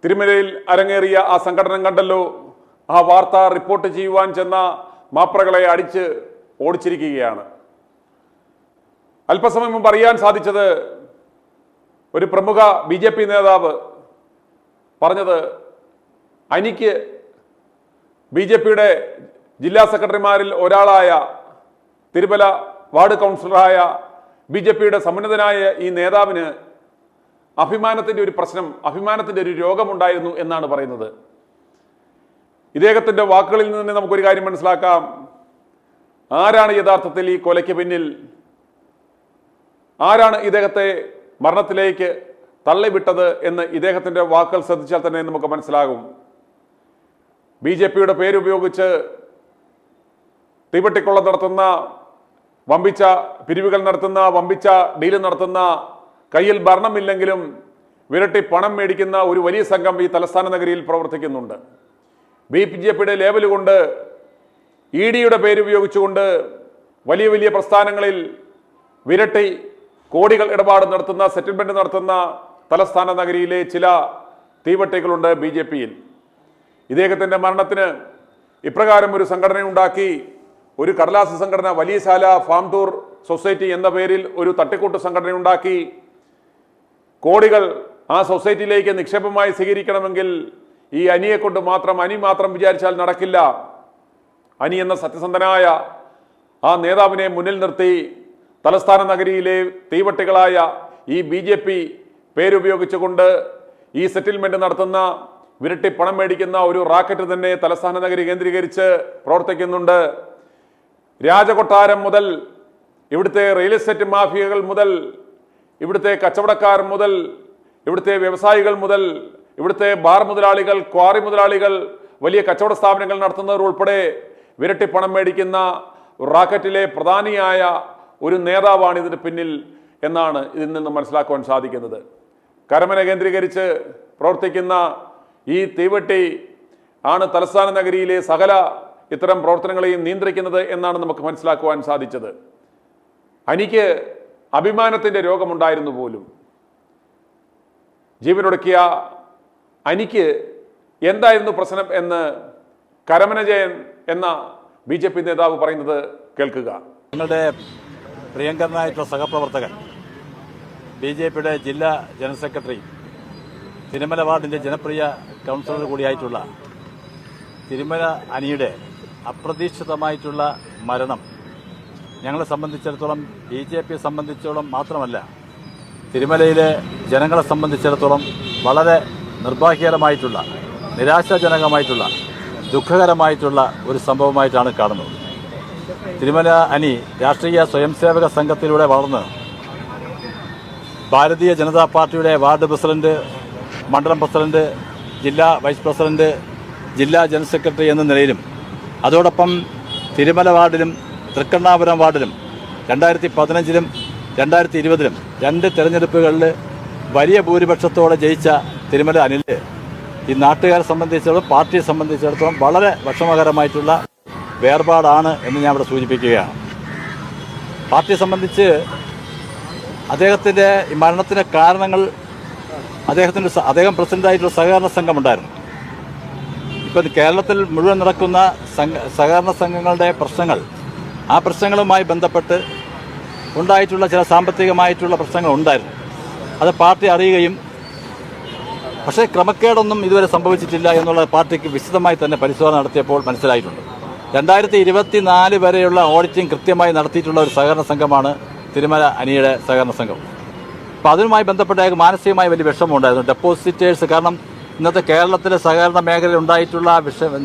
തിരുമലയിൽ അരങ്ങേറിയ ആ സംഘടന കണ്ടല്ലോ. ആ വാർത്ത റിപ്പോർട്ട് ചെയ്യുവാൻ ചെന്ന മാപ്രകളെ അടിച്ച് ഓടിച്ചിരിക്കുകയാണ്. അല്പസമയം മുമ്പ് അറിയാൻ സാധിച്ചത് ഒരു പ്രമുഖ BJP നേതാവ് പറഞ്ഞത് അനിക്ക് BJPയുടെ ജില്ലാ സെക്രട്ടറിമാരിൽ ഒരാളായ തിരുമല വാർഡ് കൗൺസിലറായ BJPയുടെ സമുന്നതനായ ഈ നേതാവിന് അഭിമാനത്തിൻ്റെ ഒരു പ്രശ്നം, അഭിമാനത്തിൻ്റെ ഒരു രോഗമുണ്ടായിരുന്നു എന്നാണ് പറയുന്നത്. ഇദ്ദേഹത്തിൻ്റെ വാക്കുകളിൽ നിന്ന് നമുക്കൊരു കാര്യം മനസ്സിലാക്കാം. ആരാണ് യഥാർത്ഥത്തിൽ ഈ കൊലയ്ക്ക് പിന്നിൽ? ആരാണ് ഇദ്ദേഹത്തെ മരണത്തിലേക്ക് തള്ളിവിട്ടത് എന്ന് ഇദ്ദേഹത്തിൻ്റെ വാക്കുകൾ ശ്രദ്ധിച്ചാൽ തന്നെ നമുക്ക് മനസ്സിലാകും. BJPയുടെ പേരുപയോഗിച്ച് തീവട്ടിക്കൊള്ള നടത്തുന്ന, വമ്പിച്ച പിരിവുകൾ നടത്തുന്ന, വമ്പിച്ച ഡീല് നടത്തുന്ന, കയ്യിൽ ഭരണമില്ലെങ്കിലും വിരട്ടി പണം മേടിക്കുന്ന ഒരു വലിയ സംഘം ഈ തലസ്ഥാന നഗരിയിൽ പ്രവർത്തിക്കുന്നുണ്ട്. BJPയുടെ ലേബൽ കൊണ്ട്, EDയുടെ പേരുപയോഗിച്ചുകൊണ്ട് വലിയ വലിയ പ്രസ്ഥാനങ്ങളിൽ വിരട്ടി കോടികൾ ഇടപാട് നടത്തുന്ന, സെറ്റിൽമെന്റ് നടത്തുന്ന തലസ്ഥാന നഗരിയിലെ ചില തീവട്ടികളുണ്ട് BJPയിൽ. ഇദ്ദേഹത്തിൻ്റെ മരണത്തിന് ഇപ്രകാരം ഒരു സംഘടനയുണ്ടാക്കി, ഒരു കടലാസ് സംഘടന, വലിയശാല ഫാം ടൂർ സൊസൈറ്റി എന്ന പേരിൽ ഒരു തട്ടിക്കൂട്ട് സംഘടനയുണ്ടാക്കി കോടികൾ ആ സൊസൈറ്റിയിലേക്ക് നിക്ഷേപമായി സ്വീകരിക്കണമെങ്കിൽ ഈ അനിയെ കൊണ്ട് മാത്രം, അനി മാത്രം വിചാരിച്ചാൽ നടക്കില്ല. അനി എന്ന സത്യസന്ധനായ ആ നേതാവിനെ മുന്നിൽ നിർത്തി തലസ്ഥാന നഗരിയിലെ തീവട്ടികളായ ഈ BJP പേരുപയോഗിച്ചുകൊണ്ട് ഈ സെറ്റിൽമെന്റ് നടത്തുന്ന, വിരട്ടി പണം മേടിക്കുന്ന ഒരു റാക്കറ്റ് തന്നെ തലസ്ഥാന നഗരി കേന്ദ്രീകരിച്ച് പ്രവർത്തിക്കുന്നുണ്ട്. രാജകൊട്ടാരം മുതൽ, ഇവിടുത്തെ റിയൽ എസ്റ്റേറ്റ് മാഫിയകൾ മുതൽ, ഇവിടുത്തെ കച്ചവടക്കാർ മുതൽ, ഇവിടുത്തെ വ്യവസായികൾ മുതൽ, ഇവിടുത്തെ ബാർ മുതലാളികൾ, ക്വാറി മുതലാളികൾ, വലിയ കച്ചവട സ്ഥാപനങ്ങൾ നടത്തുന്നവർ ഉൾപ്പെടെ വിരട്ടി പണം മേടിക്കുന്ന റാക്കറ്റിലെ പ്രധാനിയായ ഒരു നേതാവാണ് ഇതിന് പിന്നിൽ എന്നാണ് ഇതിൽ നിന്ന് മനസ്സിലാക്കുവാൻ സാധിക്കുന്നത്. കരമന കേന്ദ്രീകരിച്ച് പ്രവർത്തിക്കുന്ന ഈ തീവട്ടി ആണ് തലസ്ഥാന നഗരിയിലെ സകല ഇത്തരം പ്രവർത്തനങ്ങളെയും നിയന്ത്രിക്കുന്നത് എന്നാണ് നമുക്ക് മനസ്സിലാക്കുവാൻ സാധിച്ചത്. അനിക്ക് അഭിമാനത്തിൻ്റെ രോഗമുണ്ടായിരുന്നു പോലും. ജീവനൊടുക്കിയ അനിക്ക് എന്തായിരുന്നു പ്രശ്നം എന്ന് കരമന ജയൻ എന്ന BJP നേതാവ് പറയുന്നത് കേൾക്കുക. ഞങ്ങളുടെ പ്രിയങ്കരനായിട്ടുള്ള സഹപ്രവർത്തകൻ, BJPയുടെ ജില്ലാ ജനറൽ സെക്രട്ടറി, തിരുമല വാർഡിന്റെ ജനപ്രിയ കൗൺസിലർ കൂടിയായിട്ടുള്ള തിരുമല അനിയുടെ അപ്രതീക്ഷിതമായിട്ടുള്ള മരണം ഞങ്ങളെ സംബന്ധിച്ചിടത്തോളം, BJPയെ സംബന്ധിച്ചിടത്തോളം മാത്രമല്ല, തിരുമലയിലെ ജനങ്ങളെ സംബന്ധിച്ചിടത്തോളം വളരെ നിർഭാഗ്യകരമായിട്ടുള്ള, നിരാശാജനകമായിട്ടുള്ള, ദുഃഖകരമായിട്ടുള്ള ഒരു സംഭവമായിട്ടാണ് കാണുന്നത്. തിരുമല അനി രാഷ്ട്രീയ സ്വയംസേവക സംഘത്തിലൂടെ വളർന്ന് ഭാരതീയ ജനതാ പാർട്ടിയുടെ വാർഡ് പ്രസിഡന്റ്, മണ്ഡലം പ്രസിഡന്റ്, ജില്ലാ വൈസ് പ്രസിഡന്റ്, ജില്ലാ ജനറൽ സെക്രട്ടറി എന്ന നിലയിലും അതോടൊപ്പം തിരുമല വാർഡിലും തൃക്കണ്ണാപുരം വാർഡിലും 2015-ലും 2020-ലും 2 തെരഞ്ഞെടുപ്പുകളിൽ വലിയ ഭൂരിപക്ഷത്തോടെ ജയിച്ച തിരുമല അനിൽ ഈ നാട്ടുകാരെ സംബന്ധിച്ചിടത്തോളം, പാർട്ടിയെ സംബന്ധിച്ചിടത്തോളം വളരെ വിഷമകരമായിട്ടുള്ള വേർപാടാണ് എന്ന് ഞാൻ ഇവിടെ സൂചിപ്പിക്കുകയാണ്. പാർട്ടിയെ സംബന്ധിച്ച് അദ്ദേഹത്തിൻ്റെ ഈ മരണത്തിൻ്റെ കാരണങ്ങൾ, അദ്ദേഹം പ്രസിഡൻ്റായിട്ടുള്ള സഹകരണ സംഘമുണ്ടായിരുന്നു. ഇപ്പം കേരളത്തിൽ മുഴുവൻ നടക്കുന്ന സഹകരണ സംഘങ്ങളുടെ പ്രശ്നങ്ങൾ, ആ പ്രശ്നങ്ങളുമായി ബന്ധപ്പെട്ട് ഉണ്ടായിട്ടുള്ള ചില സാമ്പത്തികമായിട്ടുള്ള പ്രശ്നങ്ങൾ ഉണ്ടായിരുന്നു. അത് പാർട്ടി അറിയുകയും, പക്ഷേ ക്രമക്കേടൊന്നും ഇതുവരെ സംഭവിച്ചിട്ടില്ല എന്നുള്ള പാർട്ടിക്ക് വിശദമായി തന്നെ പരിശോധന നടത്തിയപ്പോൾ മനസ്സിലായിട്ടുണ്ട്. 2024 വരെയുള്ള ഓഡിറ്റിംഗ് കൃത്യമായി നടത്തിയിട്ടുള്ള ഒരു സഹകരണ സംഘമാണ് തിരുമല അനിയുടെ സഹകരണ സംഘം. അപ്പോൾ അതുമായി ബന്ധപ്പെട്ട മാനസികമായി വലിയ വിഷമമുണ്ടായിരുന്നു. ഡെപ്പോസിറ്റേഴ്സ്, കാരണം ഇന്നത്തെ കേരളത്തിലെ സഹകരണ മേഖലയിൽ ഉണ്ടായിട്ടുള്ള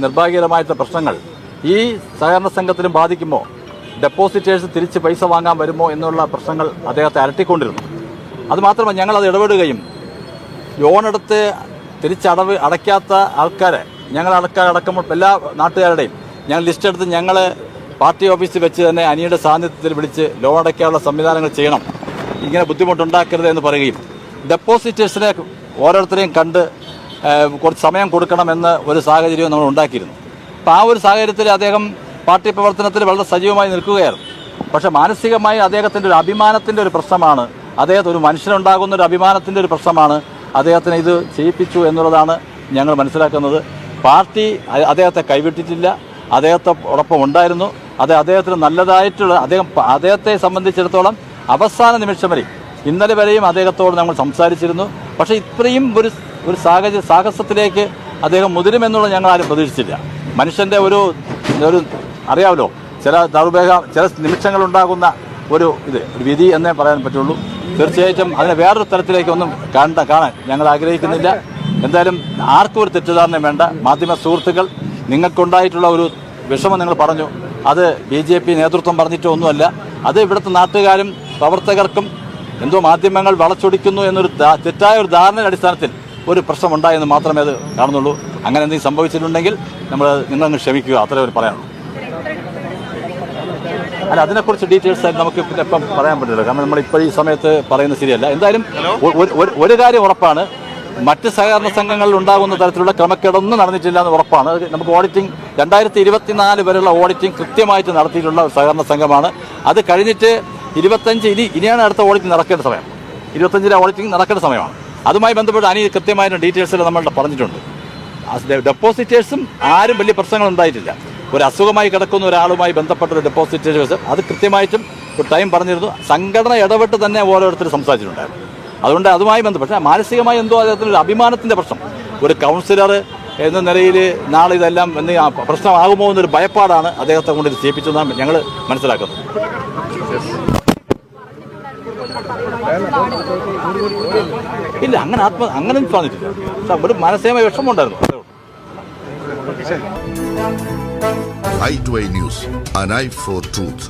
നിർഭാഗ്യകരമായിട്ടുള്ള പ്രശ്നങ്ങൾ ഈ സഹകരണ സംഘത്തിലും ബാധിക്കുമോ, ഡെപ്പോസിറ്റേഴ്സ് തിരിച്ച് പൈസ വാങ്ങാൻ വരുമോ എന്നുള്ള പ്രശ്നങ്ങൾ അദ്ദേഹത്തെ അലട്ടിക്കൊണ്ടിരുന്നു. അതുമാത്രമല്ല, ഞങ്ങളത് ഇടപെടുകയും ലോണെടുത്ത് അടയ്ക്കാത്ത ആൾക്കാരെ, അടക്കമുള്ള എല്ലാ നാട്ടുകാരുടെയും ഞങ്ങൾ ലിസ്റ്റ് എടുത്ത് ഞങ്ങൾ പാർട്ടി ഓഫീസിൽ വെച്ച് തന്നെ അനിയുടെ സാന്നിധ്യത്തിൽ വിളിച്ച് ലോൺ അടയ്ക്കാനുള്ള സംവിധാനങ്ങൾ ചെയ്യണം, ഇങ്ങനെ ബുദ്ധിമുട്ടുണ്ടാക്കരുത് എന്ന് പറയുകയും ഡെപ്പോസിറ്റേഴ്സിനെ ഓരോരുത്തരെയും കണ്ട് കുറച്ച് സമയം കൊടുക്കണമെന്ന് ഒരു സാഹചര്യവും നമ്മൾ ഉണ്ടാക്കിയിരുന്നു. അപ്പോൾ ആ ഒരു സാഹചര്യത്തിൽ അദ്ദേഹം പാർട്ടി പ്രവർത്തനത്തിൽ വളരെ സജീവമായി നിൽക്കുകയായിരുന്നു. പക്ഷേ മാനസികമായി അദ്ദേഹത്തിൻ്റെ ഒരു അഭിമാനത്തിൻ്റെ ഒരു പ്രശ്നമാണ്, അദ്ദേഹത്തിന് ഒരു മനുഷ്യനുണ്ടാകുന്ന ഒരു അഭിമാനത്തിൻ്റെ ഒരു പ്രശ്നമാണ് അദ്ദേഹത്തിന് ഇത് ചെയ്യിപ്പിച്ചു എന്നുള്ളതാണ് ഞങ്ങൾ മനസ്സിലാക്കുന്നത്. പാർട്ടി അദ്ദേഹത്തെ കൈവിട്ടിട്ടില്ല, അദ്ദേഹത്തോടൊപ്പം ഉണ്ടായിരുന്നു. അത് അദ്ദേഹത്തിന് നല്ലതായിട്ടുള്ള അദ്ദേഹത്തെ സംബന്ധിച്ചിടത്തോളം അവസാന നിമിഷം വരെ ഇന്നലെ വരെയും അദ്ദേഹത്തോട് നമ്മൾ സംസാരിച്ചിരുന്നു. പക്ഷേ ഇത്രയും ഒരു സാഹസത്തിലേക്ക് അദ്ദേഹം മുതിരുമെന്നുള്ളത് ഞങ്ങൾ ആരും പ്രതീക്ഷിച്ചില്ല. മനുഷ്യൻ്റെ ഒരു അറിയാമല്ലോ, ചില നിമിഷങ്ങളുണ്ടാകുന്ന ഒരു വിധി എന്നേ പറയാൻ പറ്റുള്ളൂ. തീർച്ചയായിട്ടും അതിനെ വേറൊരു തലത്തിലേക്കൊന്നും കാണാൻ ഞങ്ങൾ ആഗ്രഹിക്കുന്നില്ല. എന്തായാലും ആർക്കും ഒരു തെറ്റിദ്ധാരണ വേണ്ട. മാധ്യമ സുഹൃത്തുക്കൾ, നിങ്ങൾക്കുണ്ടായിട്ടുള്ള ഒരു വിഷമം നിങ്ങൾ പറഞ്ഞു, അത് BJP നേതൃത്വം പറഞ്ഞിട്ടോ ഒന്നുമല്ല. അത് ഇവിടുത്തെ നാട്ടുകാരും പ്രവർത്തകർക്കും എന്തോ മാധ്യമങ്ങൾ വളച്ചൊടിക്കുന്നു എന്നൊരു തെറ്റായ ഒരു ധാരണയുടെ അടിസ്ഥാനത്തിൽ ഒരു പ്രശ്നമുണ്ടായെന്ന് മാത്രമേ അത് കാണുന്നുള്ളൂ. അങ്ങനെ എന്തെങ്കിലും സംഭവിച്ചിട്ടുണ്ടെങ്കിൽ നിങ്ങളങ്ങ് ക്ഷമിക്കുക, അത്രേ ഒരു പറയാനുള്ളൂ. അല്ല, അതിനെക്കുറിച്ച് ഡീറ്റെയിൽസ് ആയിട്ട് നമുക്ക് ഇപ്പം പറയാൻ പറ്റില്ല, കാരണം നമ്മളിപ്പോൾ ഈ സമയത്ത് പറയുന്നത് ശരിയല്ല. എന്തായാലും ഒരു കാര്യം ഉറപ്പാണ്, മറ്റ് സഹകരണ സംഘങ്ങളിൽ ഉണ്ടാകുന്ന തരത്തിലുള്ള ക്രമക്കേടൊന്നും നടന്നിട്ടില്ല എന്ന് ഉറപ്പാണ്. നമുക്ക് ഓഡിറ്റിംഗ് 2024 വരെയുള്ള ഓഡിറ്റിംഗ് കൃത്യമായിട്ട് നടത്തിയിട്ടുള്ള ഒരു സഹകരണ സംഘമാണ്. അത് കഴിഞ്ഞിട്ട് 25 ഇനിയാണ് അടുത്ത ഓഡിറ്റിംഗ് നടക്കേണ്ട സമയം. 25 ഓഡിറ്റിംഗ് നടക്കേണ്ട സമയമാണ്. അതുമായി ബന്ധപ്പെട്ട് കൃത്യമായിട്ട് ഡീറ്റെയിൽസ് നമ്മൾ പറഞ്ഞിട്ടുണ്ട്. ഡെപ്പോസിറ്റേഴ്സും ആരും വലിയ പ്രശ്നങ്ങൾ ഉണ്ടായിട്ടില്ല. ഒരു അസുഖമായി കിടക്കുന്ന ഒരാളുമായി ബന്ധപ്പെട്ട ഒരു ഡെപ്പോസിറ്റേഴ്സ് അത് കൃത്യമായിട്ടും ഒരു ടൈം പറഞ്ഞിരുന്നു. സംഘടന ഇടപെട്ട് തന്നെ ഓരോരുത്തർ സംസാരിച്ചിട്ടുണ്ടായിരുന്നു. അതുകൊണ്ട് അതുമായി ബന്ധപ്പെട്ട് മാനസികമായി എന്തോ അദ്ദേഹത്തിന് ഒരു അഭിമാനത്തിൻ്റെ പ്രശ്നം, ഒരു കൗൺസിലർ എന്ന നിലയിൽ നാളെ ഇതെല്ലാം പ്രശ്നമാകുമോ എന്നൊരു ഭയപ്പാടാണ് അദ്ദേഹത്തെ കൊണ്ട് ഇത് ചെയ്യിപ്പിച്ചതെന്നാണ് ഞങ്ങൾ മനസ്സിലാക്കുന്നത്. ഇല്ല, അങ്ങനെ പറഞ്ഞിട്ടില്ല. ഒരു മാനസികമായ വിഷമമുണ്ടായിരുന്നു. i2i News, an eye for truth.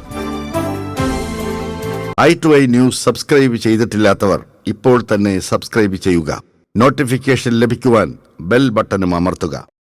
i2i News subscribe ചെയ്തിട്ടില്ലാത്തവർ ഇപ്പോൾ തന്നെ സബ്സ്ക്രൈബ് ചെയ്യുക. നോട്ടിഫിക്കേഷൻ ലഭിക്കുവാൻ ബെൽ ബട്ടണും അമർത്തുക.